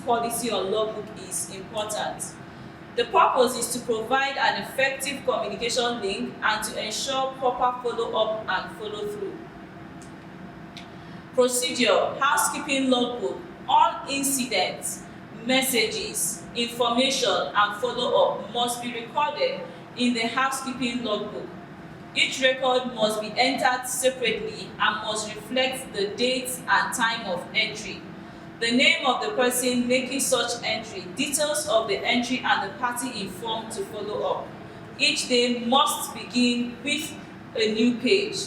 policy on logbook is important. The purpose is to provide an effective communication link and to ensure proper follow-up and follow-through. Procedure: housekeeping logbook. All incidents, messages, information, and follow-up must be recorded in the housekeeping logbook. Each record must be entered separately and must reflect the date and time of entry, the name of the person making such entry, details of the entry, and the party informed to follow up. Each day must begin with a new page.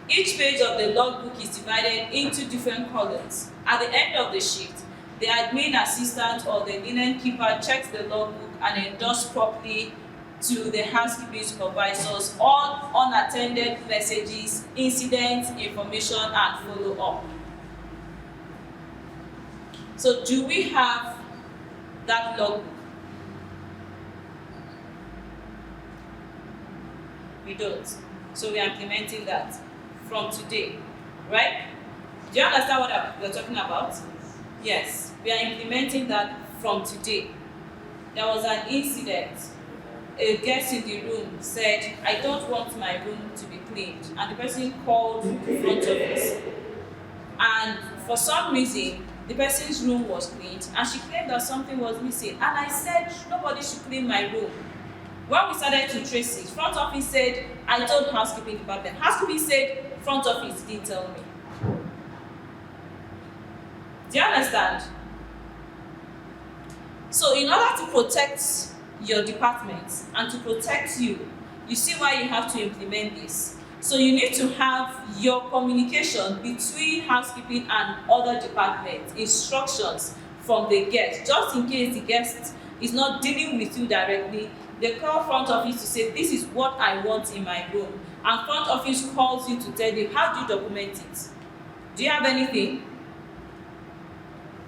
Each page of the logbook is divided into different columns. At the end of the shift, the admin assistant or the linen keeper checks the logbook and endorses properly to the housekeeping supervisors all unattended messages, incidents, information, and follow-up. So do we have that logbook? We don't. So we are implementing that from today, right? Do you understand what we're talking about? Yes, we are implementing that from today. There was an incident. A guest in the room said, "I don't want my room to be cleaned," and the person called the front office. And for some reason, the person's room was cleaned, and she claimed that something was missing. And I said, "Nobody should clean my room." When we started to trace it, front office said, "I told housekeeping department." Housekeeping said, "Front office didn't tell me." Do you understand? So in order to protect your department and to protect you, you see why you have to implement this. So you need to have your communication between housekeeping and other departments, instructions from the guest, just in case the guest is not dealing with you directly. They call front office to say, "This is what I want in my room," and front office calls you to tell you, "How do you document it? Do you have anything?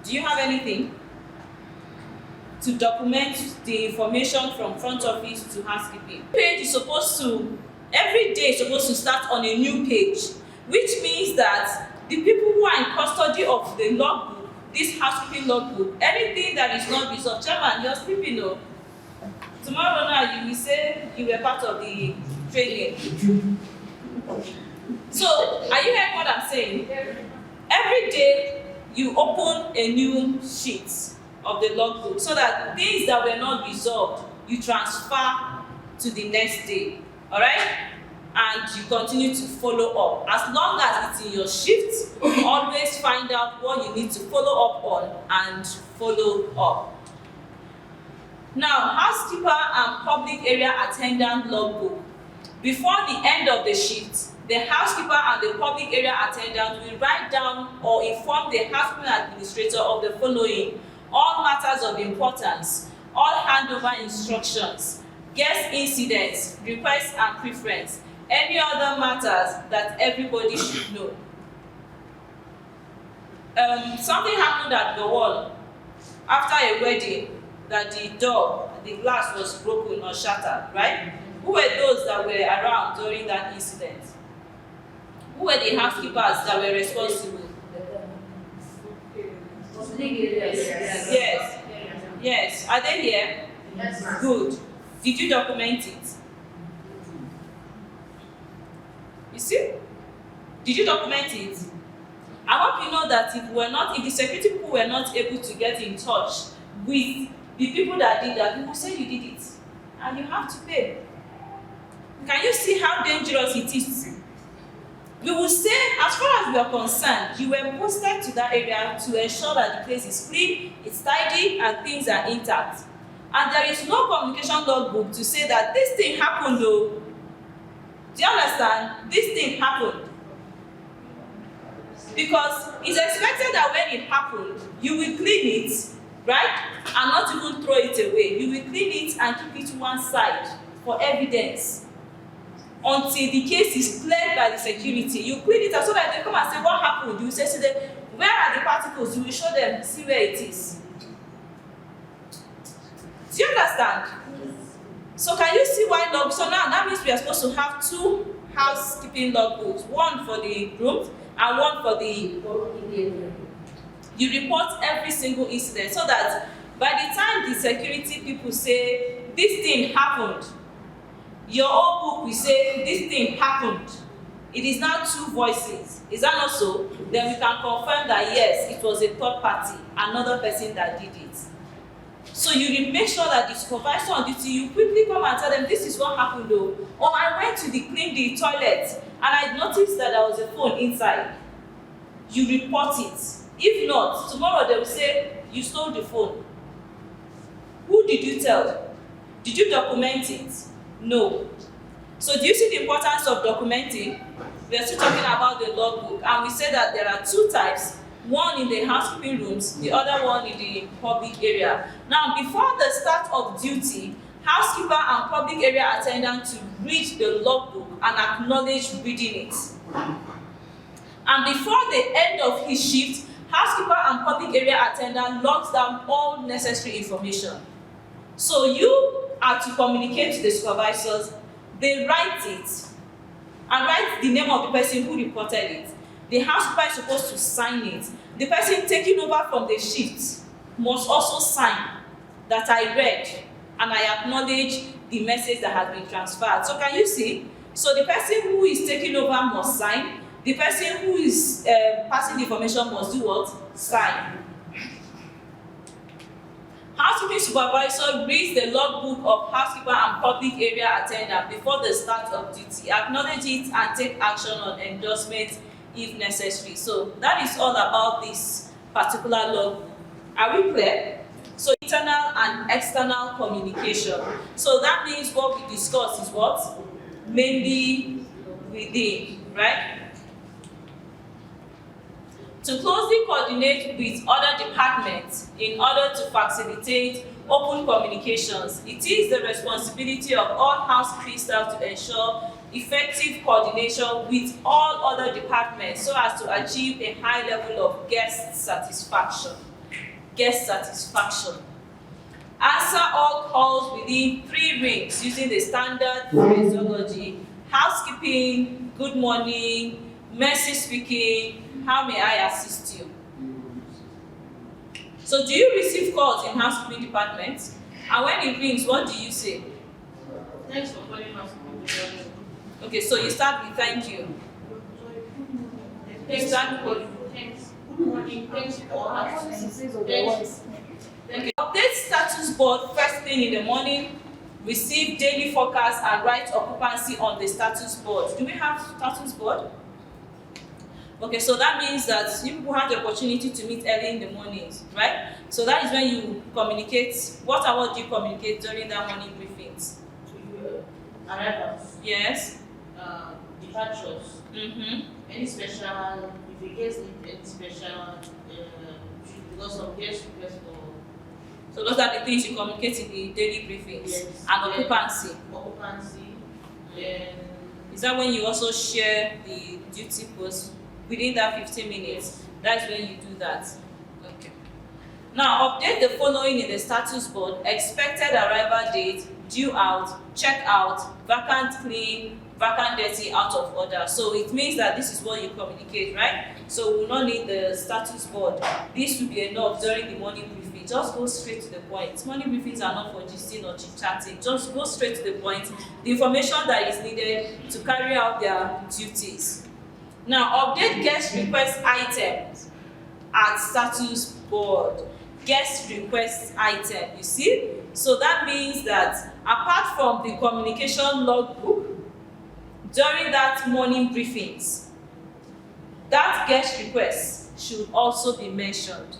Do you have anything to document the information from front office to housekeeping?" Page is supposed to, every day is supposed to start on a new page, which means that the people who are in custody of the logbook, this housekeeping logbook, anything that is not resolved, Chairman, you're sleeping, no? Tomorrow now you will say you were part of the training. So, are you hearing what I'm saying? Every day you open a new sheet of the logbook so that things that were not resolved, you transfer to the next day. All right? And you continue to follow up. As long as it's in your shift, always find out what you need to follow up on and follow up. Now, housekeeper and public area attendant logbook. Before the end of the shift, the housekeeper and the public area attendant will write down or inform the housekeeping administrator of the following: all matters of importance, all handover instructions, guest incidents, requests and preference, any other matters that everybody should know. Something happened at the wall after a wedding, that the door, the glass was broken or shattered, right? Who were those that were around during that incident? Who were the housekeepers that were responsible? Yes. Yes. Are they here? Yes, ma'am. Good. Did you document it? You see? Did you document it? I hope you know that if the security people were not able to get in touch with the people that did that, people say you did it, and you have to pay. Can you see how dangerous it is? We will say, as far as we are concerned, you were posted to that area to ensure that the place is clean, it's tidy, and things are intact. And there is no communication logbook to say that this thing happened, though. Do you understand? This thing happened. Because it's expected that when it happened, you will clean it, right? And not even throw it away. You will clean it and keep it to one side for evidence until the case is cleared by the security. You clean it so that they come and say, what happened? You say to them, where are the particles? You will show them, see where it is. Do you understand? So can you see why log? So now that means we are supposed to have two housekeeping logbooks, one for the room and one for the You report every single incident so that by the time the security people say this thing happened, your own book will say this thing happened. It is now two voices. Is that not so? Then we can confirm that yes, it was a third party, another person that did it. So you make sure that the supervisor on duty, you quickly come and tell them this is what happened though. Or I went to clean the toilet and I noticed that there was a phone inside. You report it. If not, tomorrow they will say you stole the phone. Who did you tell? Did you document it? No. So do you see the importance of documenting? We are still talking about the logbook, and we say that there are two types, one in the housekeeping rooms, the other one in the public area. Now, before the start of duty, housekeeper and public area attendant to read the logbook and acknowledge reading it. And before the end of his shift, housekeeper and public area attendant logs down all necessary information. So you are to communicate to the supervisors. They write it and write the name of the person who reported it. The housekeeper is supposed to sign it. The person taking over from the shift must also sign that I read and I acknowledge the message that has been transferred. So can you see? So the person who is taking over must sign. The person who is passing the information must do what? Sign. Housekeeping supervisor reads the logbook of housekeeper and public area attendant before the start of duty, acknowledge it and take action on endorsement if necessary. So that is all about this particular logbook. Are we clear? So internal and external communication. So that means what we discuss is what? Mainly within, right? To closely coordinate with other departments in order to facilitate open communications, it is the responsibility of all housekeeping staff to ensure effective coordination with all other departments so as to achieve a high level of guest satisfaction. Guest satisfaction. Answer all calls within 3 rings using the standard phraseology. Housekeeping, good morning, Mercy speaking, how may I assist you? So do you receive calls in housekeeping department? And when it rings, what do you say? Thanks for calling housekeeping. Okay, so you start with thank you. You start with thanks. Good morning, thanks for us. Okay. Update status board first thing in the morning. Receive daily forecast and write occupancy on the status board. Do we have status board? Okay, so that means that you people have the opportunity to meet early in the mornings, right? So that is when you communicate. What and what do you communicate during that morning briefings? Arrivals. Yes. Departures. Any special, if you guest need any special, because of guest request for. So those are the things you communicate in the daily briefings. Yes. And occupancy. Occupancy. Is that when you also share the duty post within that 15 minutes? That's when you do that. Okay. Now update the following in the status board: expected arrival date, due out, check out, vacant clean, vacant dirty, out of order. So it means that this is what you communicate, right? So we will not need the status board. This will be enough during the morning briefing. Just go straight to the point. Morning briefings are not for gisting or chit-chatting. Just go straight to the point. The information that is needed to carry out their duties. Now, update guest request items at status board. Guest request item, you see? So that means that apart from the communication logbook, during that morning briefings, that guest request should also be mentioned.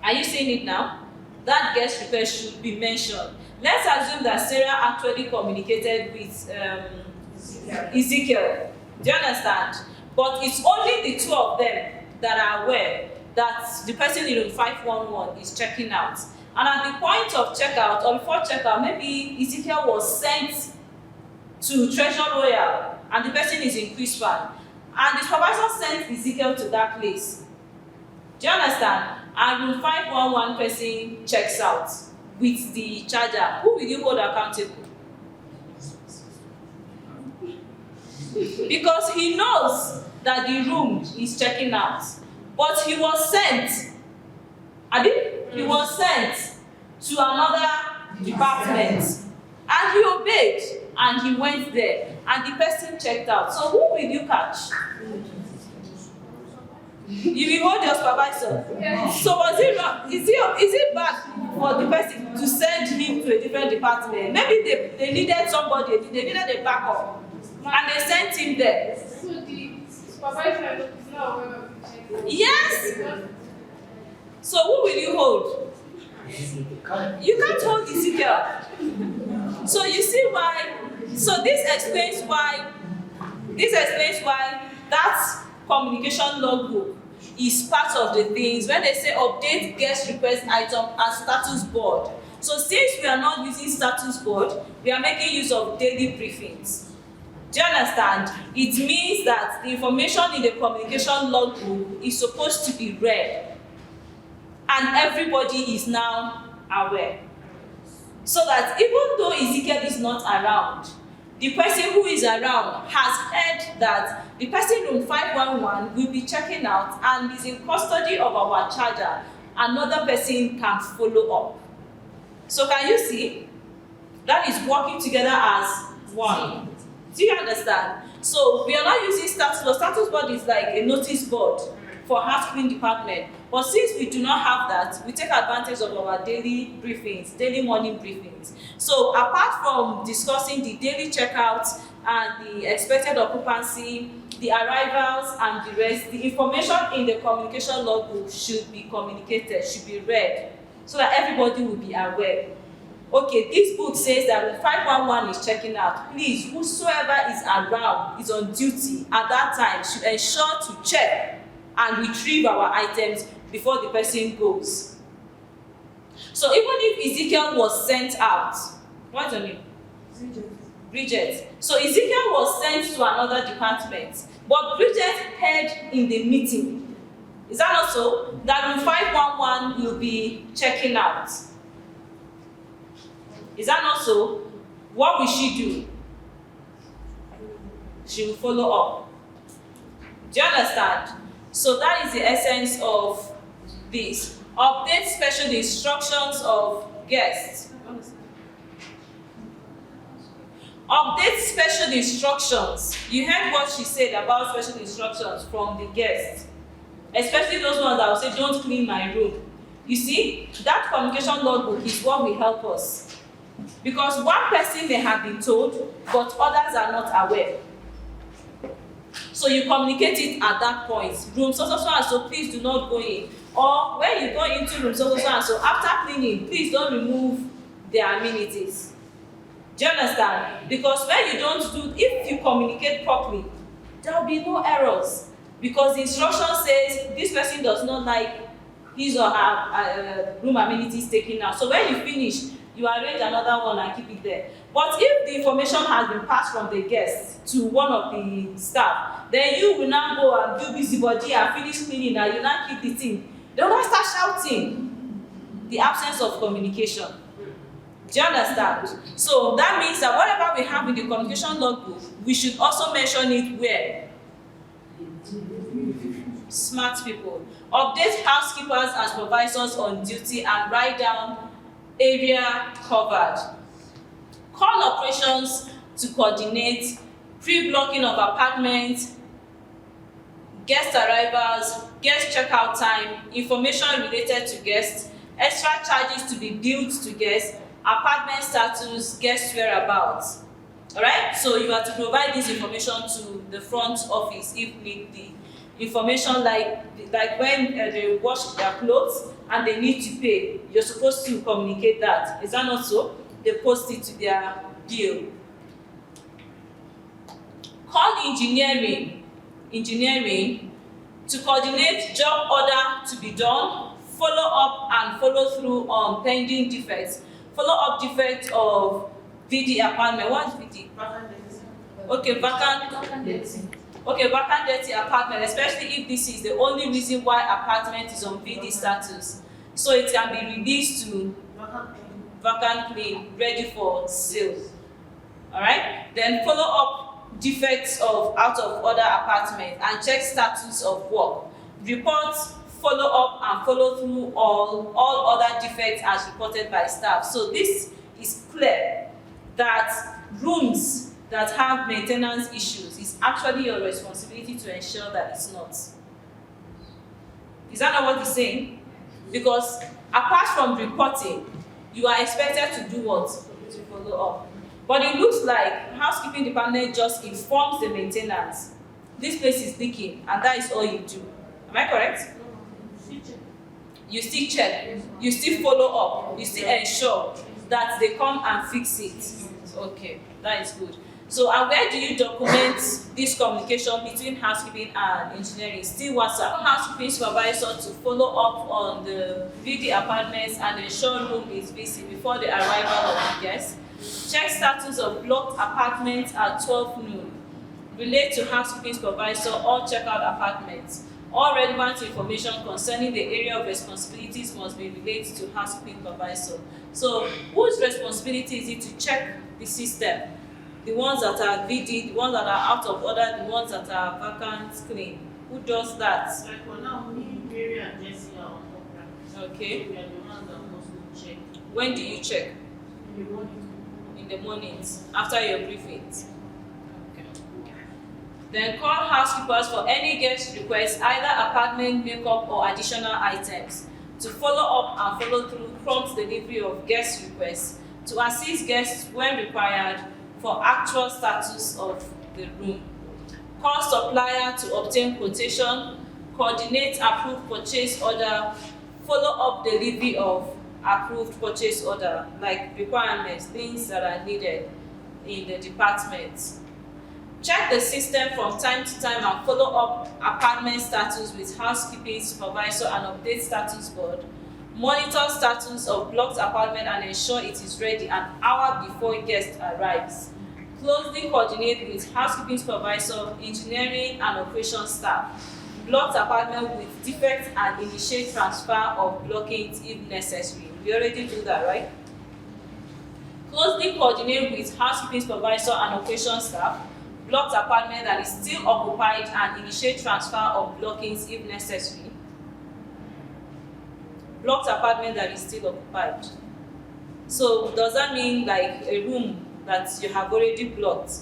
Are you seeing it now? That guest request should be mentioned. Let's assume that Sarah actually communicated with Ezekiel. Do you understand? But it's only the two of them that are aware that the person in room 511 is checking out. And at the point of checkout, or before checkout, maybe Ezekiel was sent to Treasure Royal and the person is in Crispan. And the supervisor sent Ezekiel to that place. Do you understand? And room 511 person checks out with the charger. Who will you hold accountable? Because he knows that the room is checking out. But he was sent. He was sent to another department, and he obeyed, and he went there, and the person checked out. So who will you catch? You will hold your supervisor. Yes. So was it wrong? Is it bad for the person to send him to a different department? Maybe they needed somebody, they needed a backup, and they sent him there. So the supervisor is not aware of the check. Yes. So who will you hold? You can't hold Ezekiel. So you see why. So this explains why that communication logbook is part of the things when they say update guest request item as status board. So since we are not using status board, we are making use of daily briefings. Do you understand? It means that the information in the communication logbook is supposed to be read, and everybody is now aware. So that even though Ezekiel is not around, the person who is around has heard that the person in room 511 will be checking out and is in custody of our charger. Another person can follow up. So can you see? That is working together as one. Do you understand? So we are not using status board. Status board is like a notice board for housekeeping department. But since we do not have that, we take advantage of our daily briefings, daily morning briefings. So apart from discussing the daily checkouts and the expected occupancy, the arrivals and the rest, the information in the communication logbook should be communicated, should be read, so that everybody will be aware. Okay, this book says that when 511 is checking out, please, whosoever is around, is on duty at that time, should ensure to check and retrieve our items before the person goes. So even if Ezekiel was sent out, what's your name? Bridget. So Ezekiel was sent to another department, but Bridget heard in the meeting. Is that not so? That room 511 will be checking out. Is that not so? What will she do? She will follow up. Do you understand? So that is the essence of this. Update special instructions of guests. Update special instructions. You heard what she said about special instructions from the guests. Especially those ones that will say, don't clean my room. You see, that communication logbook is what will help us. Because one person may have been told, but others are not aware. So you communicate it at that point. Room so and so, please do not go in. Or when you go into room so and so, after cleaning, please don't remove their amenities. Do you understand? Because when you don't do, if you communicate properly, there will be no errors. Because the instruction says this person does not like his or her room amenities taken out. So when you finish, you arrange another one and keep it there. But if the information has been passed from the guest to one of the staff, then you will now go and do busybody and finish cleaning and you now keep the thing. They will not start shouting. The absence of communication. Do you understand? So that means that whatever we have in the communication logbook, we should also mention it where? Smart people. Update housekeepers and supervisors on duty and write down area covered. Call operations to coordinate pre-blocking of apartments, guest arrivals, guest checkout time, information related to guests, extra charges to be billed to guests, apartment status, guest whereabouts. Alright? So you have to provide this information to the front office if need be. Information like when they wash their clothes and they need to pay, you're supposed to communicate that. Is that not so? They post it to their bill. Call engineering to coordinate job order to be done, follow up and follow through on pending defects. Follow up defect of VD apartment. What is VD? Okay, vacant. Okay, vacant dirty apartment, especially if this is the only reason why apartment is on VD status. So it can be released to vacant clean, ready for sale. Alright? Then follow up defects of out of order apartment and check status of work. report, follow up and follow through all other defects as reported by staff. So this is clear that rooms that have maintenance issues is actually your responsibility to ensure that it's not. Is that not what he's saying? Because apart from reporting, you are expected to do what? To follow up. But it looks like housekeeping department just informs the maintenance. This place is leaking, and that is all you do. Am I correct? You still check, you still follow up, you still ensure that they come and fix it. Okay, that is good. So, and where do you document this communication between housekeeping and engineering? Still WhatsApp. Housekeeping supervisor to follow up on the VD apartments and ensure room is busy before the arrival of the guests. Check status of blocked apartments at 12 noon. Relate to housekeeping supervisor or check out apartments. All relevant information concerning the area of responsibilities must be related to housekeeping supervisor. So, whose responsibility is it to check the system? The ones that are VD, the ones that are out of order, the ones that are vacant, clean. Who does that? Like for now, me, Mary, and Jessie are on program. Okay. So we are the ones that are supposed to check. When do you check? In the morning. In the mornings, after your briefings. Okay. Then call housekeepers for any guest requests, either apartment makeup or additional items. To follow up and follow through prompt delivery of guest requests. To assist guests when required for actual status of the room. Call supplier to obtain quotation. Coordinate approved purchase order. Follow up delivery of approved purchase order, like requirements, things that are needed in the department. Check the system from time to time and follow up apartment status with housekeeping supervisor and update status board. Monitor status of blocked apartment and ensure it is ready an hour before guest arrives. Closely coordinate with housekeeping supervisor, engineering and operations staff. Blocked apartment with defects and initiate transfer of blockades if necessary. We already do that, right? Closely coordinate with housekeeping supervisor and operations staff. Blocked apartment that is still occupied and initiate transfer of blockades if necessary. Blocked apartment that is still occupied. So does that mean like a room that you have already blocked,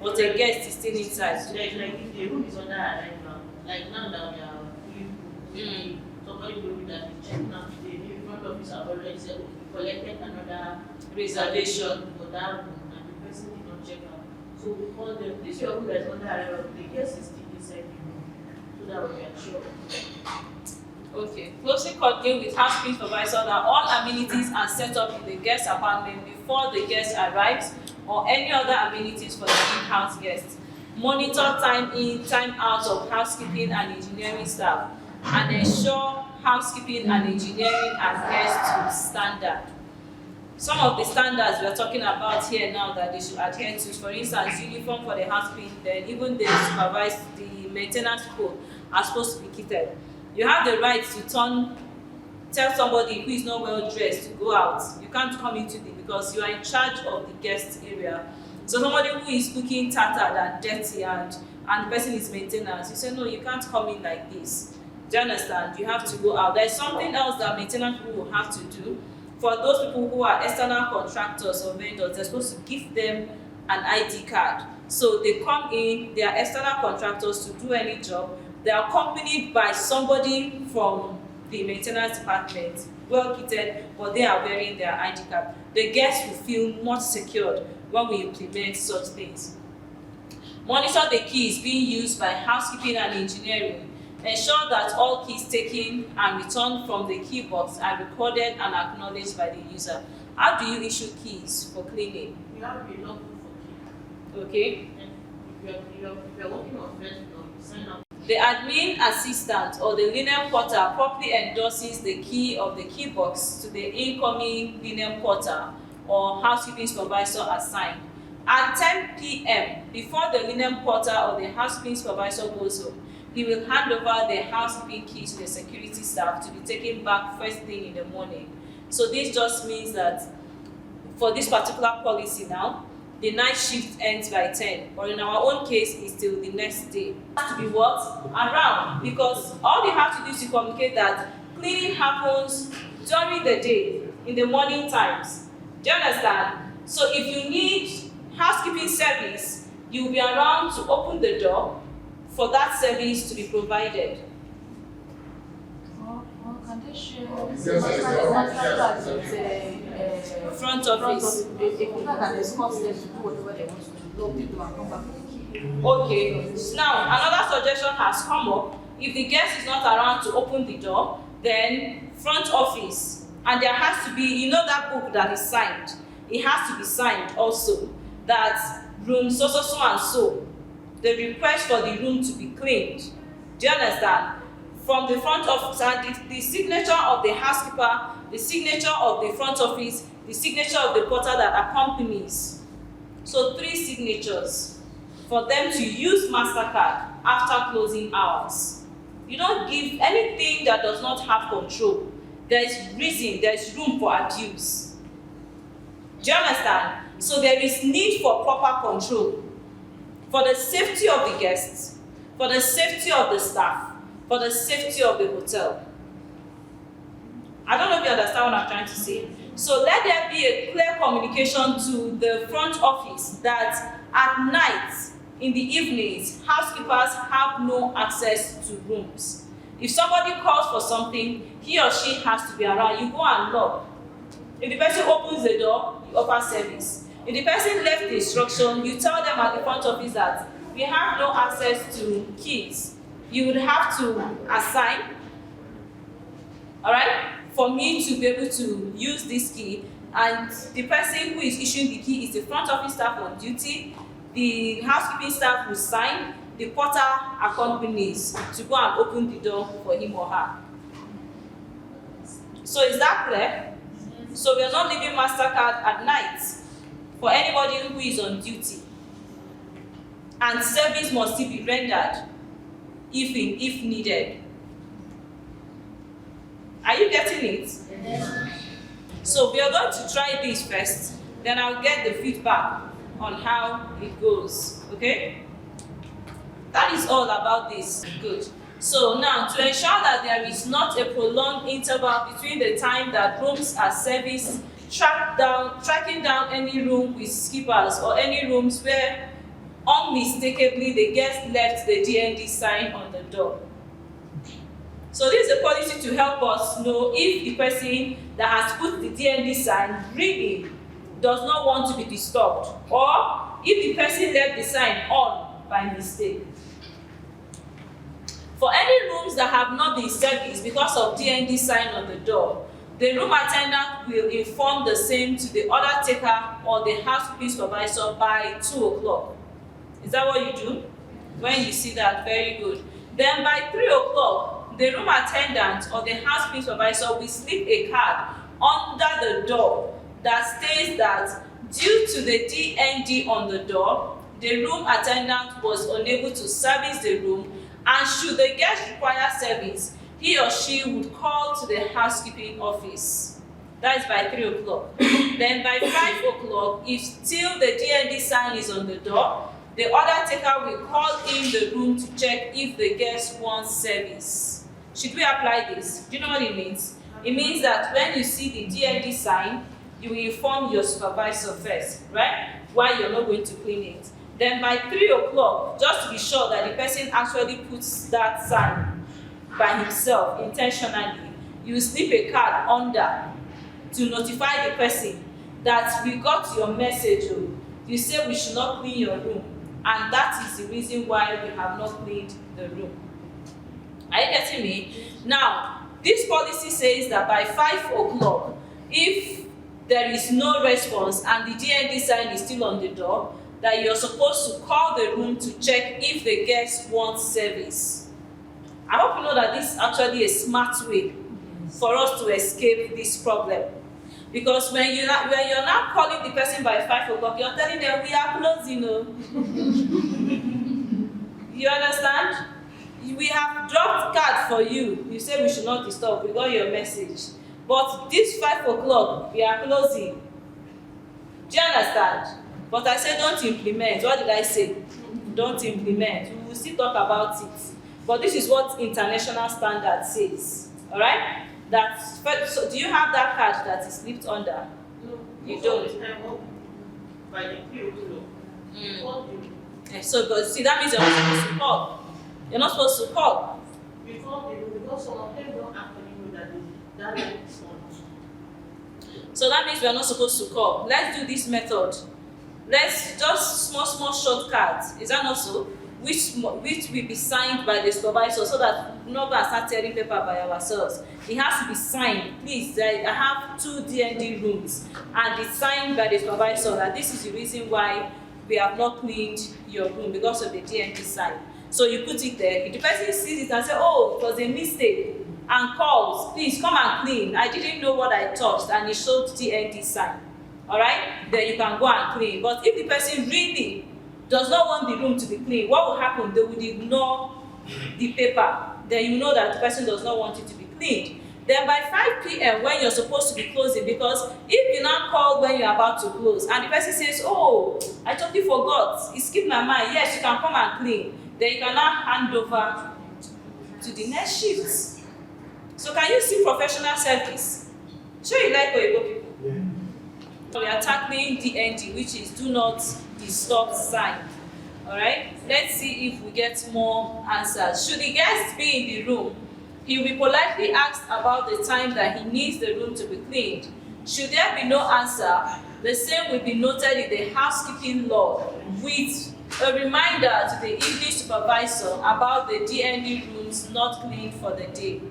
but a guest is still inside? Like if the room is under arrival, like now that we are fully booked, somebody told me that the check now today, the front office have already said, "Oh, we collected another Reservation for that room, and the person did not check out." So we call them, this your room that is under arrival, the guest is still inside the room, so that we are sure. Okay. Closely coordinate with housekeeping supervisor that all amenities are set up in the guest apartment before the guest arrives or any other amenities for the in-house guests. Monitor time in, time out of housekeeping and engineering staff and ensure housekeeping and engineering adhere to standard. Some of the standards we are talking about here now that they should adhere to, for instance, uniform for the housekeeping, then even the maintenance people are supposed to be kitted. You have the right to tell somebody who is not well dressed to go out. You can't come into because you are in charge of the guest area. So somebody who is looking tattered and dirty and the person is maintenance, you say no, you can't come in like this. Do you understand? You have to go out. There's something else that maintenance people will have to do. For those people who are external contractors or vendors, they're supposed to give them an ID card. So they come in, they are external contractors to do any job. They are accompanied by somebody from the maintenance department, well kitted, but they are wearing their ID card. The guests will feel more secured when we implement such things. Monitor the keys being used by housekeeping and engineering. Ensure that all keys taken and returned from the key box are recorded and acknowledged by the user. How do you issue keys for cleaning? We have a logbook for key. Okay. And if you're working on first floor, you sign up. The admin assistant or the linen porter properly endorses the key of the key box to the incoming linen porter or housekeeping supervisor assigned. At 10 p.m., before the linen porter or the housekeeping supervisor goes home, he will hand over the housekeeping key to the security staff to be taken back first thing in the morning. So this just means that for this particular policy now, the night shift ends by 10, but in our own case, it's till the next day. It has to be what? Around, because all they have to do is to communicate that cleaning happens during the day, in the morning times. Do you understand? So if you need housekeeping service, you'll be around to open the door for that service to be provided. Or can they share Front office. They could not can discuss them to do whatever they want to do, lock the door and come back with the key. Okay, now another suggestion has come up. If the guest is not around to open the door, then front office, and there has to be, you know, that book that is signed, it has to be signed also, that room so and so, the request for the room to be cleaned. Do you understand? From the front office, and the signature of the housekeeper, the signature of the front office, the signature of the porter that accompanies. So 3 signatures for them to use MasterCard after closing hours. You don't give anything that does not have control. There is reason, there is room for abuse. Do you understand? So there is need for proper control. For the safety of the guests, for the safety of the staff, for the safety of the hotel. I don't know if you understand what I'm trying to say. So let there be a clear communication to the front office that at night, in the evenings, housekeepers have no access to rooms. If somebody calls for something, he or she has to be around. You go and knock. If the person opens the door, you offer service. If the person left the instruction, you tell them at the front office that we have no access to keys. You would have to assign, all right, for me to be able to use this key. And the person who is issuing the key is the front office staff on duty. The housekeeping staff will sign. The porter accompanies to go and open the door for him or her. So is that clear? So we are not leaving MasterCard at night for anybody who is on duty. And service must still be rendered if needed. Are you getting it? Yes. So we are going to try this first, then I'll get the feedback on how it goes. Okay? That is all about this. Good. So now, to ensure that there is not a prolonged interval between the time that rooms are serviced, tracking down any room with skippers or any rooms where unmistakably the guest left the DND sign on the door. So this is a policy to help us know if the person that has put the DND sign really does not want to be disturbed, or if the person left the sign on by mistake. For any rooms that have not been serviced because of DND sign on the door, the room attendant will inform the same to the order taker or the housekeeping supervisor by 2 o'clock. Is that what you do? When you see that, very good. Then by 3 o'clock, the room attendant or the housekeeping supervisor will slip a card under the door that states that due to the DND on the door, the room attendant was unable to service the room, and should the guest require service, he or she would call to the housekeeping office. That is by 3 o'clock. Then by 5 o'clock, if still the DND sign is on the door, the order taker will call in the room to check if the guest wants service. Should we apply this? Do you know what it means? It means that when you see the DND sign, you will inform your supervisor first, right? Why you're not going to clean it. Then by 3 o'clock, just to be sure that the person actually puts that sign by himself intentionally, you slip a card under to notify the person that we got your message. You say we should not clean your room, and that is the reason why we have not cleaned the room. Are you getting me? Now, this policy says that by 5 o'clock, if there is no response and the DND sign is still on the door, that you're supposed to call the room to check if the guest wants service. I hope you know that this is actually a smart way for us to escape this problem. Because when you're not calling the person by 5 o'clock, you're telling them we are closing. You understand? We have dropped card for you. You say we should not disturb. We got your message. But this 5 o'clock, we are closing. Do you understand? But I said don't implement. What did I say? Don't implement. We will still talk about it. But this is what international standard says. Alright? So do you have that card that is slipped under? No, You most of don't. the time, by the PO law. Before So but see that means you're not supposed to call. You're not supposed to call. because some of them don't actually know that that line is on. So that means we are not supposed to call. Let's do this method. Let's just small shortcuts. Is that not so? Which will be signed by the supervisor so that we're not going to start tearing paper by ourselves. It has to be signed. Please, I have 2 D&D rooms and it's signed by the supervisor that this is the reason why we have not cleaned your room because of the D&D sign. So you put it there. If the person sees it and says, oh, it was a mistake, and calls, please come and clean. I didn't know what I touched, and it showed D&D sign. Alright? Then you can go and clean. But if the person really does not want the room to be clean, what will happen? They will ignore the paper. Then you know that the person does not want it to be cleaned. Then by 5 p.m. when you're supposed to be closing, because if you now call when you're about to close, and the person says, oh, I totally forgot, it skipped my mind, yes, you can come and clean. Then you can now hand over to the next shift. So can you see professional service? Sure you like Oyibo people? Yeah. So we are tackling D&D, which is do not disturb sign. Alright? Let's see if we get more answers. Should the guest be in the room, he will be politely asked about the time that he needs the room to be cleaned. Should there be no answer, the same will be noted in the housekeeping log with a reminder to the evening supervisor about the D&D rooms not cleaned for the day.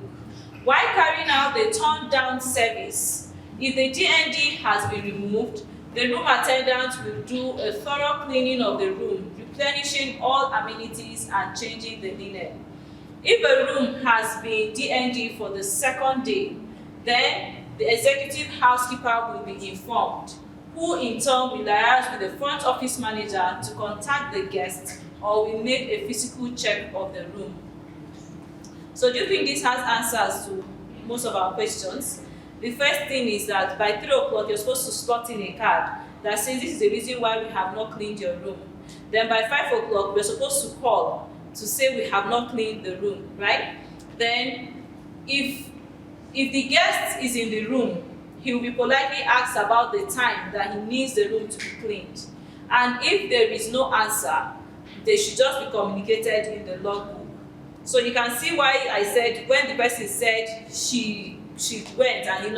While carrying out the turn-down service, if the D&D has been removed, the room attendant will do a thorough cleaning of the room, replenishing all amenities and changing the linen. If a room has been D&D for the 2nd day, then the executive housekeeper will be informed, who in turn will liaise with the front office manager to contact the guest or will make a physical check of the room. So do you think this has answers to most of our questions? The first thing is that by 3 o'clock, you're supposed to slot in a card that says this is the reason why we have not cleaned your room. Then by 5 o'clock, we're supposed to call to say we have not cleaned the room, right? Then if the guest is in the room, he will be politely asked about the time that he needs the room to be cleaned. And if there is no answer, they should just be communicated in the logbook. So you can see why I said when the person said she went, and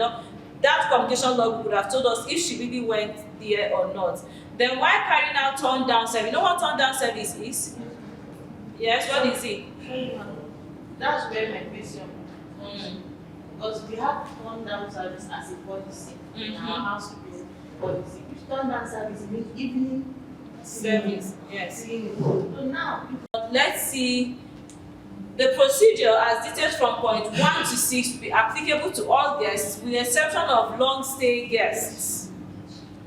that communication log would have told us if she really went there or not. Then while carrying out turn-down service, you know what turn-down service is? Yes, what is it? That's where my question comes. Because we have turn-down service as a policy in our housekeeping policy. Which turn-down service means evening Service, yes. So now, let's see. The procedure as detailed from point 1 to 6 will be applicable to all guests with the exception of long-stay guests,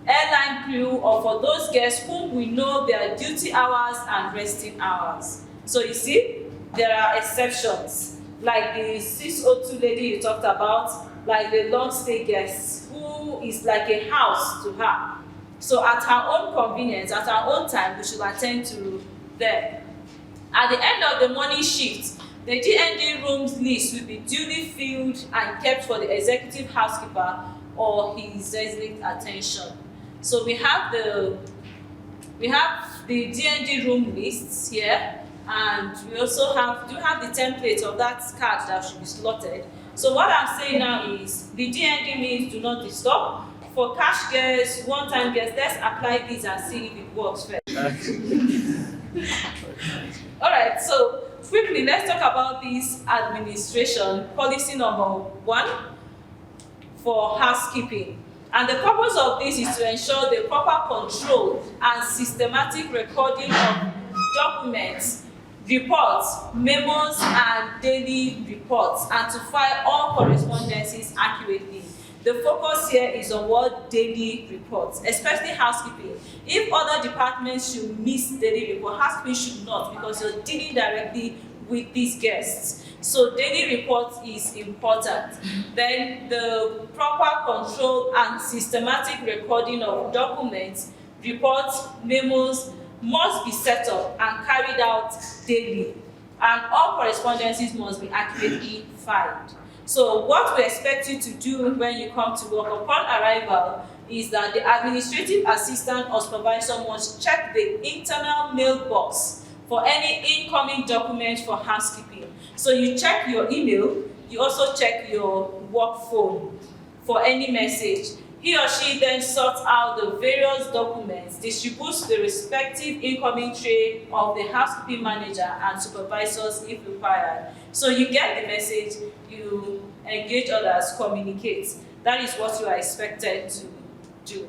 airline crew, or for those guests whom we know their duty hours and resting hours. So you see, there are exceptions, like the 602 lady you talked about, like the long-stay guests, who is like a house to her. So at her own convenience, at her own time, we should attend to them. At the end of the morning shift, the D&D rooms list will be duly filled and kept for the executive housekeeper or his designate attention. So we have the D&D room lists here, and we also have the template of that card that should be slotted. So what I'm saying now is the D&D means do not disturb. For cash guests, one-time guests, let's apply this and see if it works first. Alright, so quickly let's talk about this administration policy number 1 for housekeeping. And the purpose of this is to ensure the proper control and systematic recording of documents, reports, memos, and daily reports, and to file all correspondences accurately. The focus here is on what daily reports, especially housekeeping. If other departments should miss daily report, housekeeping should not, because you're dealing directly with these guests. So daily reports is important. Then the proper control and systematic recording of documents, report memos must be set up and carried out daily, and all correspondences must be accurately filed. So what we expect you to do when you come to work upon arrival is that the administrative assistant or supervisor must check the internal mailbox for any incoming document for housekeeping. So you check your email, you also check your work phone for any message. He or she then sorts out the various documents, distributes the respective incoming tray of the housekeeping manager and supervisors if required. So you get the message, you engage others, communicate. That is what you are expected to do.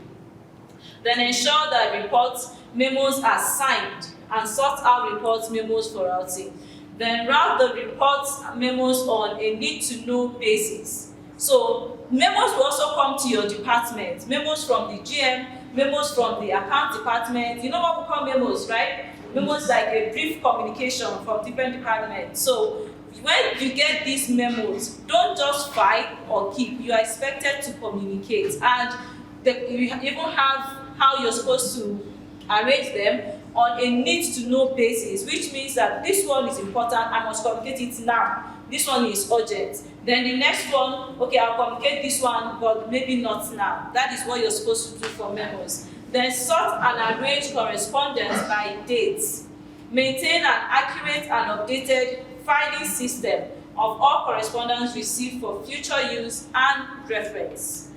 Then ensure that reports memos are signed and sort out reports memos for routing. Then route the reports memos on a need-to-know basis. So memos will also come to your department, memos from the GM, memos from the account department. You know what we call memos, right? Memos like a brief communication from different departments. So when you get these memos, don't just file or keep. You are expected to communicate, and you even have how you're supposed to arrange them on a need-to-know basis, which means that this one is important, I must communicate it now. This one is urgent. Then the next one, okay, I'll communicate this one, but maybe not now. That is what you're supposed to do for memos. Then sort and arrange correspondence by dates. Maintain an accurate and updated filing system of all correspondence received for future use and reference.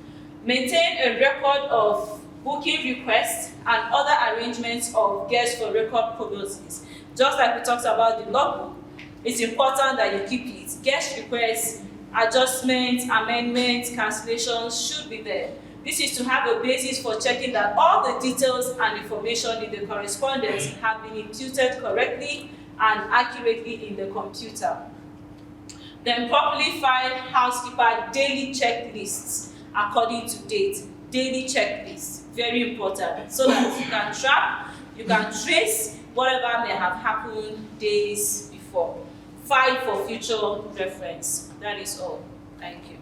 Maintain a record of booking requests and other arrangements of guests for record purposes. Just like we talked about the logbook, it's important that you keep it. Guest requests, adjustments, amendments, cancellations should be there. This is to have a basis for checking that all the details and information in the correspondence have been imputed correctly and accurately in the computer. Then properly file housekeeper daily checklists according to date. Daily checklists, very important, so that you can track, you can trace whatever may have happened days before. File for future reference. That is all. Thank you.